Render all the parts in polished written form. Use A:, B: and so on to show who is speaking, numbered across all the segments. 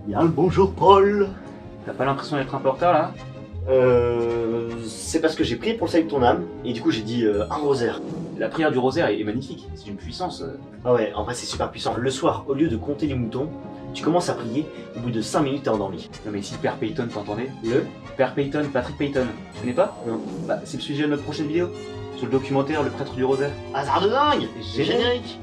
A: Bien le bonjour Paul.
B: T'as pas l'impression d'être un peu en retard là?
A: C'est parce que j'ai prié pour le salut de ton âme, et du coup j'ai dit un rosaire.
B: La prière du rosaire est magnifique, c'est d'une puissance.
A: Ah ouais, en vrai c'est super puissant. Le soir, au lieu de compter les moutons, tu commences à prier, au bout de 5 minutes t'es endormi.
B: Non mais si le père Peyton t'entendait?
A: Le
B: Père Peyton, Patrick Peyton, tu connais pas?
A: Non.
B: Bah c'est le sujet de notre prochaine vidéo, sur le documentaire Le prêtre du rosaire.
A: hasard de dingue.
B: C'est
A: Générique.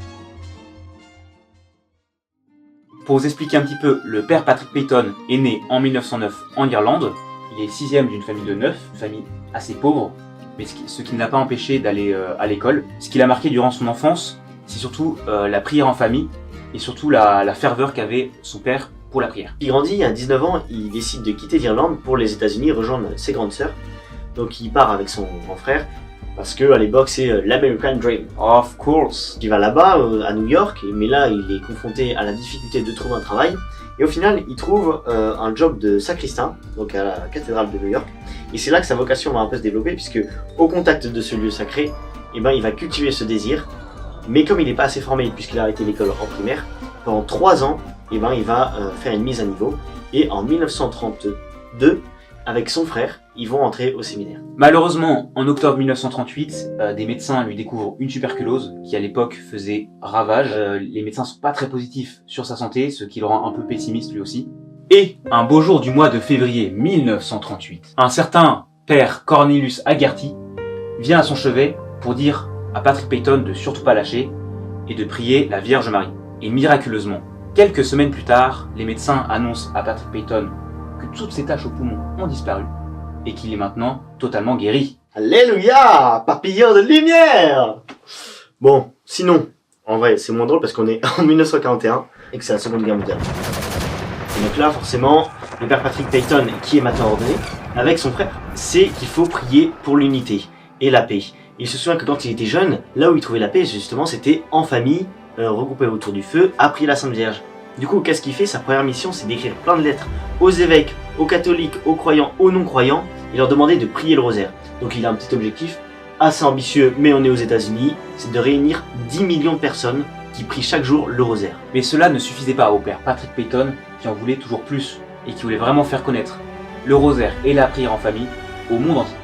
B: Pour vous expliquer un petit peu, le père Patrick Peyton est né en 1909 en Irlande. Il est 6ème d'une famille de 9, une famille assez pauvre, mais ce qui ne l'a pas empêché d'aller à l'école. Ce qui l'a marqué durant son enfance, c'est surtout la prière en famille, et surtout la ferveur qu'avait son père pour la prière.
A: Il grandit, à 19 ans, il décide de quitter l'Irlande pour les États-Unis rejoindre ses grandes sœurs. Donc il part avec son grand frère, parce que à l'époque c'est l'American Dream.
B: Of course.
A: Il va là-bas, à New York, mais là il est confronté à la difficulté de trouver un travail. Et au final, il trouve un job de sacristain, donc à la cathédrale de New York. Et c'est là que sa vocation va un peu se développer, puisque au contact de ce lieu sacré, eh ben, il va cultiver ce désir. Mais comme il n'est pas assez formé, puisqu'il a arrêté l'école en primaire, pendant 3 ans, eh ben, il va faire une mise à niveau. Et en 1932, avec son frère, ils vont entrer au séminaire.
B: Malheureusement, en octobre 1938, des médecins lui découvrent une tuberculose qui à l'époque faisait ravage. Les médecins sont pas très positifs sur sa santé, ce qui le rend un peu pessimiste lui aussi. Et un beau jour du mois de février 1938, un certain père Cornelius Agarty vient à son chevet pour dire à Patrick Peyton de surtout pas lâcher et de prier la Vierge Marie. Et miraculeusement, quelques semaines plus tard, les médecins annoncent à Patrick Peyton que toutes ses taches au poumon ont disparu et qu'il est maintenant totalement guéri.
A: Alléluia, papillon de lumière. Bon, sinon, en vrai, c'est moins drôle parce qu'on est en 1941 et que c'est la Seconde Guerre mondiale. Et donc là, forcément, le père Patrick Peyton, qui est maintenant ordonné, avec son frère, sait qu'il faut prier pour l'unité et la paix. Il se souvient que quand il était jeune, là où il trouvait la paix, justement, c'était en famille, regroupé autour du feu, à prier la Sainte Vierge. Du coup, qu'est-ce qu'il fait? Sa première mission, c'est d'écrire plein de lettres aux évêques, aux catholiques, aux croyants, aux non-croyants, et leur demander de prier le rosaire. Donc il a un petit objectif assez ambitieux, mais on est aux États-Unis, c'est de réunir 10 millions de personnes qui prient chaque jour le rosaire.
B: Mais cela ne suffisait pas au père Patrick Peyton qui en voulait toujours plus et qui voulait vraiment faire connaître le rosaire et la prière en famille au monde entier.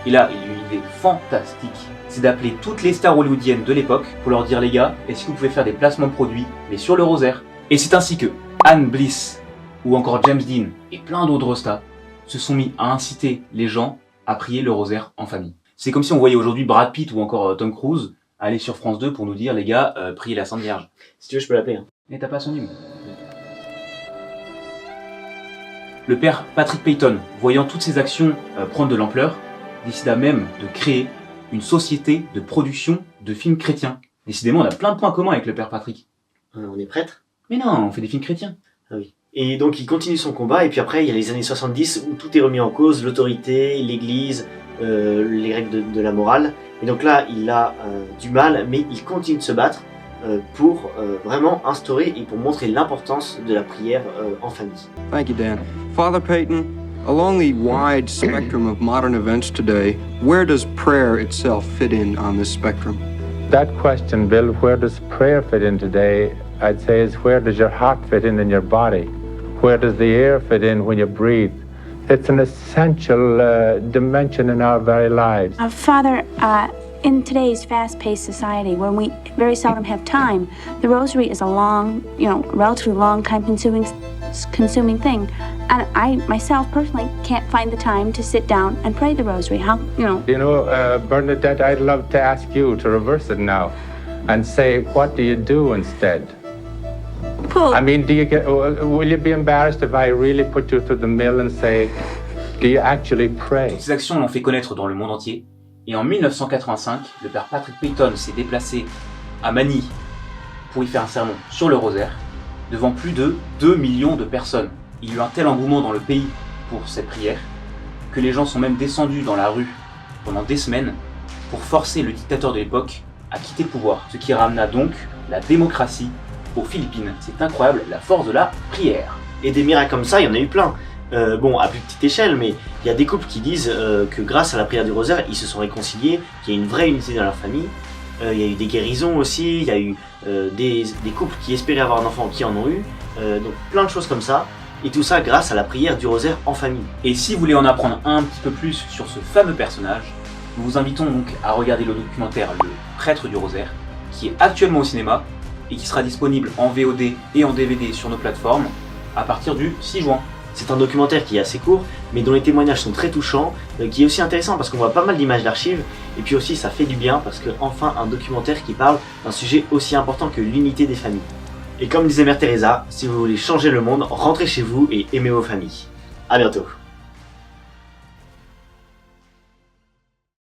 B: Et là, il a eu une idée fantastique, c'est d'appeler toutes les stars hollywoodiennes de l'époque pour leur dire les gars, est-ce que vous pouvez faire des placements de produits, mais sur le rosaire? Et c'est ainsi que Anne Bliss ou encore James Dean et plein d'autres stars se sont mis à inciter les gens à prier le rosaire en famille. C'est comme si on voyait aujourd'hui Brad Pitt ou encore Tom Cruise aller sur France 2 pour nous dire les gars, priez la Sainte Vierge.
A: Si tu veux, je peux l'appeler.
B: Et t'as pas son numéro. Le père Patrick Peyton, voyant toutes ces actions prendre de l'ampleur, décida même de créer une société de production de films chrétiens. Décidément, on a plein de points communs avec le père Patrick.
A: On est prêtre?
B: Mais non, on fait des films chrétiens.
A: Ah oui. Et donc il continue son combat, et puis après il y a les années 70 où tout est remis en cause, l'autorité, l'église, les règles de la morale. Et donc là il a du mal, mais il continue de se battre pour vraiment instaurer et pour montrer l'importance de la prière en famille.
C: Thank you, Dan. Father Peyton, along the wide spectrum of modern events today, where does prayer itself fit in on this spectrum?
D: That question, Bill, where does prayer fit in today? I'd say is where does your heart fit in your body? Where does the air fit in when you breathe? It's an essential dimension in our very lives.
E: Father, in today's fast-paced society, when we very seldom have time, the rosary is a long, relatively long, time-consuming thing. And I, myself, personally, can't find the time to sit down and pray the rosary.
D: Bernadette, I'd love to ask you to reverse it now and say, what do you do instead? I mean, will you be embarrassed if I really put you through the mill and say, do you actually pray?
B: Ces actions l'ont fait connaître dans le monde entier. Et en 1985, le père Patrick Peyton s'est déplacé à Manille pour y faire un sermon sur le rosaire devant plus de 2 millions de personnes. Il y a eu un tel engouement dans le pays pour cette prière que les gens sont même descendus dans la rue pendant des semaines pour forcer le dictateur de l'époque à quitter le pouvoir, ce qui ramena donc la démocratie aux Philippines. C'est incroyable, la force de la prière.
A: Et des miracles comme ça, il y en a eu plein. Bon, à plus petite échelle, mais il y a des couples qui disent que grâce à la prière du rosaire, ils se sont réconciliés, qu'il y a une vraie unité dans leur famille. Il y a eu des guérisons aussi, il y a eu des couples qui espéraient avoir un enfant qui en ont eu. Donc plein de choses comme ça. Et tout ça grâce à la prière du rosaire en famille.
B: Et si vous voulez en apprendre un petit peu plus sur ce fameux personnage, nous vous invitons donc à regarder le documentaire Le Prêtre du Rosaire, qui est actuellement au cinéma et qui sera disponible en VOD et en DVD sur nos plateformes à partir du 6 juin.
A: C'est un documentaire qui est assez court, mais dont les témoignages sont très touchants, qui est aussi intéressant parce qu'on voit pas mal d'images d'archives, et puis aussi ça fait du bien parce que enfin un documentaire qui parle d'un sujet aussi important que l'unité des familles. Et comme disait Mère Teresa, si vous voulez changer le monde, rentrez chez vous et aimez vos familles. À bientôt.